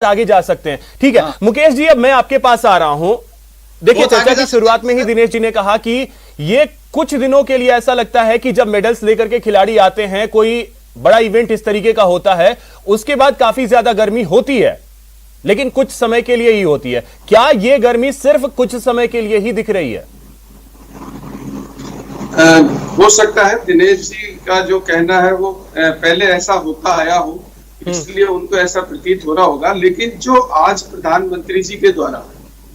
आगे जा सकते हैं। ठीक है मुकेश जी, अब मैं आपके पास आ रहा हूं। देखिए चर्चा की शुरुआत में ही दिनेश जी ने कहा कि ये कुछ दिनों के लिए ऐसा लगता है कि जब मेडल्स लेकर के खिलाड़ी आते हैं, कोई बड़ा इवेंट इस तरीके का होता है, उसके बाद काफी ज्यादा गर्मी होती है, लेकिन कुछ समय के लिए ही होती है। क्या ये गर्मी सिर्फ कुछ समय के लिए ही दिख रही है? हो सकता है दिनेश जी का जो कहना है वो पहले ऐसा होता आया हो, इसलिए उनको ऐसा प्रतीत हो रहा होगा। लेकिन जो आज प्रधानमंत्री जी के द्वारा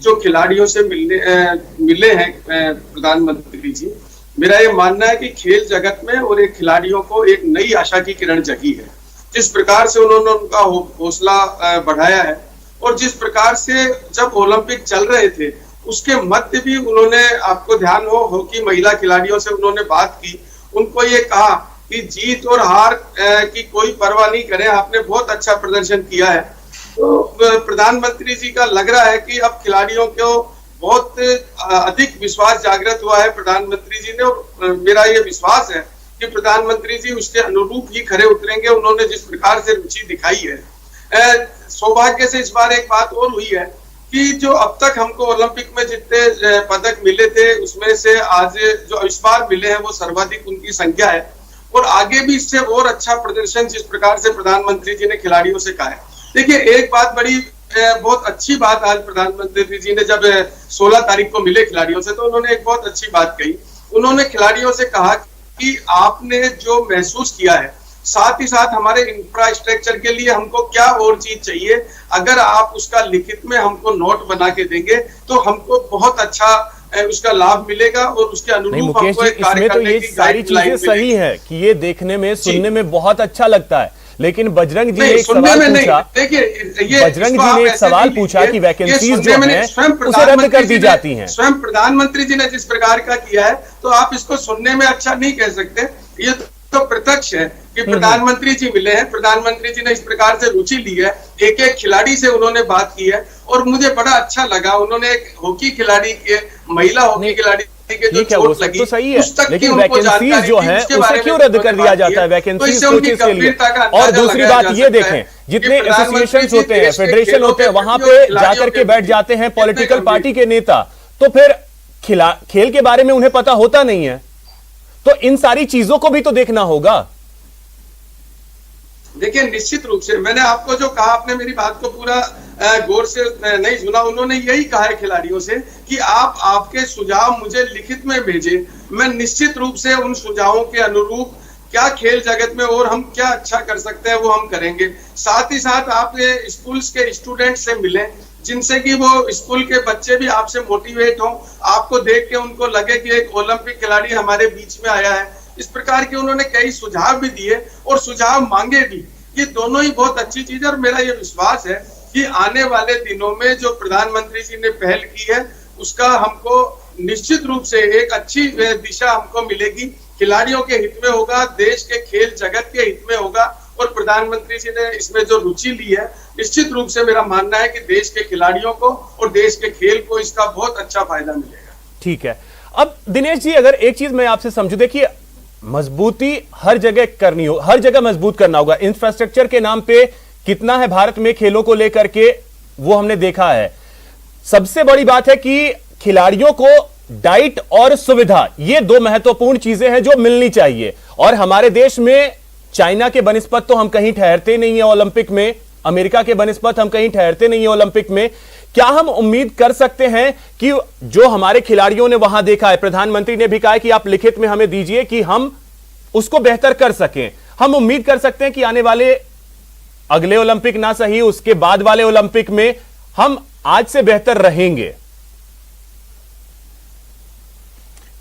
जो खिलाड़ियों से मिले हैं प्रधानमंत्री जी, मेरा ये मानना है कि खेल जगत में और एक खिलाड़ियों को एक नई आशा की किरण जगी है। जिस प्रकार से उन्होंने उनका हौसला बढ़ाया है और जिस प्रकार से जब ओलंपिक चल रहे थे उसके मध्य भी उन्होंने, आपको ध्यान हो हॉकी महिला खिलाड़ियों से उन्होंने बात की, उनको ये कहा कि जीत और हार की कोई परवाह नहीं करें, आपने बहुत अच्छा प्रदर्शन किया है। तो प्रधानमंत्री जी का लग रहा है कि अब खिलाड़ियों को बहुत अधिक विश्वास जागृत हुआ है प्रधानमंत्री जी ने, और मेरा ये विश्वास है कि प्रधानमंत्री जी उसके अनुरूप ही खरे उतरेंगे। उन्होंने जिस प्रकार से रुचि दिखाई है, सौभाग्य से इस बार एक बात और हुई है कि जो अब तक हमको ओलंपिक में जितने पदक मिले थे उसमें से आज जो इस बार मिले हैं वो सर्वाधिक उनकी संख्या है, और आगे भी इससे और अच्छा प्रदर्शन जिस प्रकार से प्रधानमंत्री जी ने खिलाड़ियों से कहा है। देखिए एक बात बड़ी बहुत अच्छी बात आज प्रधानमंत्री जी ने जब 16 तारीख को मिले खिलाड़ियों से, तो उन्होंने एक बहुत अच्छी बात कही। उन्होंने खिलाड़ियों से कहा कि आपने जो महसूस किया है, साथ ही साथ हमारे इंफ्रास्ट्रक्चर के लिए हमको क्या और चीज चाहिए, अगर आप उसका लिखित में हमको नोट बना के देंगे तो हमको बहुत अच्छा उसका लाभ मिलेगा और उसके अनुरूप मुकेश जी, इसमें तो ये सारी चीजें सही है कि ये देखने में सुनने में बहुत अच्छा लगता है, लेकिन बजरंग जी ने एक सवाल पूछा, बजरंग जी ने एक सवाल पूछा कि वैकेंसीज जो हैं उसे रद्द कर दी जाती हैं। स्वयं प्रधानमंत्री जी ने जिस प्रकार का किया है तो आप इसको सुनने में अच्छा नहीं कह सकते, ये तो प्रत्यक्ष है कि प्रधानमंत्री जी मिले हैं, प्रधानमंत्री जी ने इस प्रकार से रुचि ली है, एक एक खिलाड़ी से उन्होंने बात की है, और मुझे बड़ा अच्छा लगा। उन्होंने एक हॉकी खिलाड़ी के, महिला हॉकी खिलाड़ी के जो चोट लगी, तो सही है, लेकिन वैकेंसीज जो है उसे क्यों रद्द कर दिया जाता है वैकेंसीज कोचेस के लिए? और दूसरी बात ये देखें, जितने एसोसिएशन होते हैं, फेडरेशन होते हैं, वहां पे जाकर के बैठ जाते हैं पॉलिटिकल पार्टी के नेता, तो फिर खेल के बारे में उन्हें पता होता नहीं है। तो इन सारी चीजों को भी तो देखना होगा। देखिए निश्चित रूप से मैंने आपको जो कहा, आपने मेरी बात को पूरा गौर से नहीं सुना। उन्होंने यही कहा है खिलाड़ियों से कि आप आपके सुझाव मुझे लिखित में भेजें, मैं निश्चित रूप से उन सुझावों के अनुरूप क्या खेल जगत में और हम क्या अच्छा कर सकते हैं वो हम करेंगे। साथ ही साथ आप स्कूल्स के स्टूडेंट से मिलें, जिनसे कि वो स्कूल के बच्चे भी आपसे मोटिवेट हों, आपको देख के उनको लगे कि एक ओलंपिक खिलाड़ी हमारे बीच में आया है। इस प्रकार के उन्होंने कई सुझाव भी दिए और सुझाव मांगे भी। ये दोनों ही बहुत अच्छी चीज है, और मेरा ये विश्वास है कि आने वाले दिनों में जो प्रधानमंत्री जी ने पहल की है उसका हमको निश्चित रूप से एक अच्छी दिशा हमको मिलेगी, खिलाड़ियों के हित में होगा, देश के खेल जगत के हित में होगा, और प्रधानमंत्री जी ने इसमें जो रुचि ली है, निश्चित रूप से मेरा मानना है कि देश के खिलाड़ियों को और देश के खेल को इसका बहुत अच्छा फायदा मिलेगा। ठीक है, अब दिनेश जी अगर एक चीज मैं आपसे समझूं, देखिए मजबूती हर जगह करनी हो, हर जगह मजबूत करना होगा। इंफ्रास्ट्रक्चर के नाम पे कितना है भारत में खेलों को लेकर के, वो हमने देखा है। सबसे बड़ी बात है कि खिलाड़ियों को डाइट और सुविधा, ये दो महत्वपूर्ण चीजें हैं जो मिलनी चाहिए, और हमारे देश में चाइना के बनिस्पत तो हम कहीं ठहरते नहीं है ओलंपिक में, अमेरिका के बनिस्पत हम कहीं ठहरते नहीं है ओलंपिक में। क्या हम उम्मीद कर सकते हैं कि जो हमारे खिलाड़ियों ने वहां देखा है, प्रधानमंत्री ने भी कहा है कि आप लिखित में हमें दीजिए कि हम उसको बेहतर कर सकें, हम उम्मीद कर सकते हैं कि आने वाले अगले ओलंपिक ना सही, उसके बाद वाले ओलंपिक में हम आज से बेहतर रहेंगे?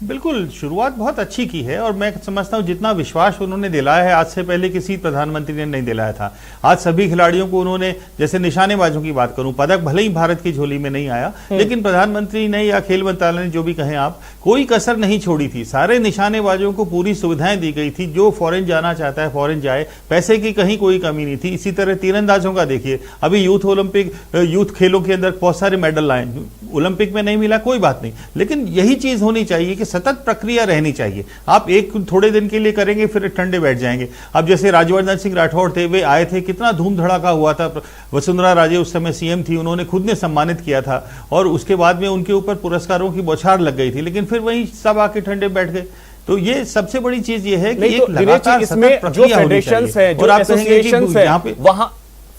बिल्कुल, शुरुआत बहुत अच्छी की है, और मैं समझता हूं जितना विश्वास उन्होंने दिलाया है आज से पहले किसी प्रधानमंत्री ने नहीं दिलाया था। आज सभी खिलाड़ियों को उन्होंने, जैसे निशानेबाजों की बात करूं, पदक भले ही भारत की झोली में नहीं आया, लेकिन प्रधानमंत्री ने या खेल मंत्रालय ने, जो भी कहें आप, कोई कसर नहीं छोड़ी थी। सारे निशानेबाजों को पूरी सुविधाएं दी गई थी, जो फॉरेन जाना चाहता है फॉरेन जाए, पैसे की कहीं कोई कमी नहीं थी। इसी तरह तीरंदाजों का देखिए, अभी यूथ खेलों के अंदर बहुत सारे मेडल लाए, ओलंपिक में नहीं मिला कोई बात नहीं, लेकिन यही चीज होनी चाहिए कि सतत प्रक्रिया रहनी चाहिए। आप एक थोड़े दिन के लिए करेंगे फिर ठंडे बैठ जाएंगे। अब जैसे राज्यवर्धन सिंह राठौड़ थे, वे आए थे, कितना धूम धड़ाका हुआ था। वसुंधरा राजे उस समय सीएम थी, उन्होंने खुद ने सम्मानित किया था और उसके बाद में उनके ऊपर पुरस्कारों की बौछार लग गई थी, लेकिन फिर वहीं सब आके ठंडे बैठ गए। तो ये सबसे बड़ी चीज ये है कि एक लगातार इसमें जो फेडरेशंस हैं, जो एसोसिएशंस हैं, वहां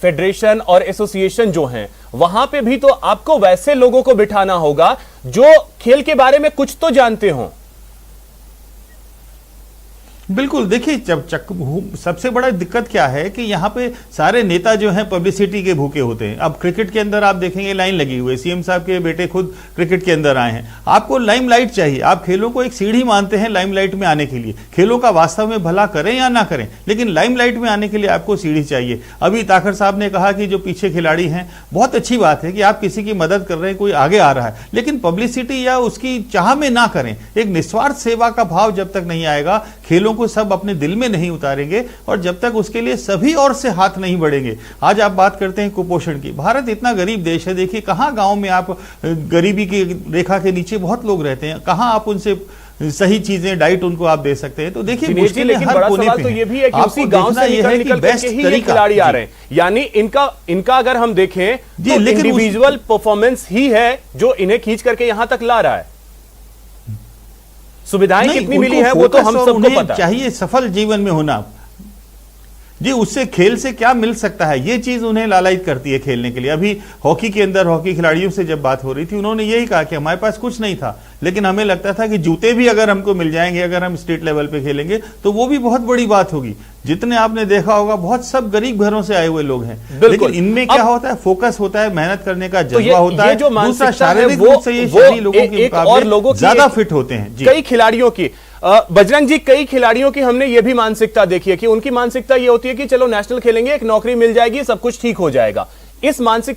फेडरेशन और एसोसिएशन जो हैं, वहां पे भी तो आपको वैसे लोगों को बिठाना होगा जो खेल के बारे में कुछ तो जानते हो। बिल्कुल, देखिए जब सबसे बड़ा दिक्कत क्या है कि यहाँ पे सारे नेता जो हैं पब्लिसिटी के भूखे होते हैं। अब क्रिकेट के अंदर आप देखेंगे लाइन लगी हुई है, सीएम साहब के बेटे खुद क्रिकेट के अंदर आए हैं। आपको लाइमलाइट चाहिए, आप खेलों को एक सीढ़ी मानते हैं लाइमलाइट में आने के लिए। खेलों का वास्तव में भला करें या ना करें, लेकिन लाइमलाइट में आने के लिए आपको सीढ़ी चाहिए। अभी ताखर साहब ने कहा कि जो पीछे खिलाड़ी हैं, बहुत अच्छी बात है कि आप किसी की मदद कर रहे हैं, कोई आगे आ रहा है, लेकिन पब्लिसिटी या उसकी चाह में ना करें। एक निस्वार्थ सेवा का भाव जब तक नहीं आएगा, खेलों को सब अपने दिल में नहीं उतारेंगे और जब तक उसके लिए सभी ओर से हाथ नहीं बढ़ेंगे। आज आप बात करते हैं कुपोषण की, भारत इतना गरीब देश है, देखिए कहां गांव में आप गरीबी की रेखा के नीचे बहुत लोग रहते हैं, कहां आप उनसे सही चीजें डाइट उनको आप दे सकते हैं। तो देखिए मुश्किलें हर कोने पे तो ये भी है कि उसी गांव से निकल के ही ये खिलाड़ी आ रहे हैं, यानी इनका अगर हम देखें तो इंडिविजुअल परफॉर्मेंस ही है जो इन्हें खींच करके यहां तक ला रहा है। सुविधाएं कितनी मिली है वो तो हम सबको पता चाहिए। सफल जीवन में होना जी, उससे खेल से क्या मिल सकता है, ये चीज उन्हें लालायित करती है खेलने के लिए। अभी हॉकी के अंदर हॉकी खिलाड़ियों से जब बात हो रही थी, उन्होंने यही कहा कि हमारे पास कुछ नहीं था, लेकिन हमें लगता था कि जूते भी अगर हमको मिल जाएंगे, अगर हम स्टेट लेवल पे खेलेंगे तो वो भी बहुत बड़ी बात होगी। जितने आपने देखा होगा बहुत सब गरीब घरों से आए हुए लोग हैं, लेकिन इनमें क्या होता है, फोकस होता है, मेहनत करने का जज्बा होता है, दूसरा शारीरिक रूप से ये शहरी लोगों के मुकाबले ज्यादा फिट होते हैं। कई खिलाड़ियों की बजरंग जी, कई खिलाड़ियों की हमने ये भी मानसिकता देखी है कि उनकी मानसिकता ये होती है कि चलो नेशनल खेलेंगे, एक नौकरी मिल जाएगी, सब कुछ ठीक हो जाएगा। इस मानसिकता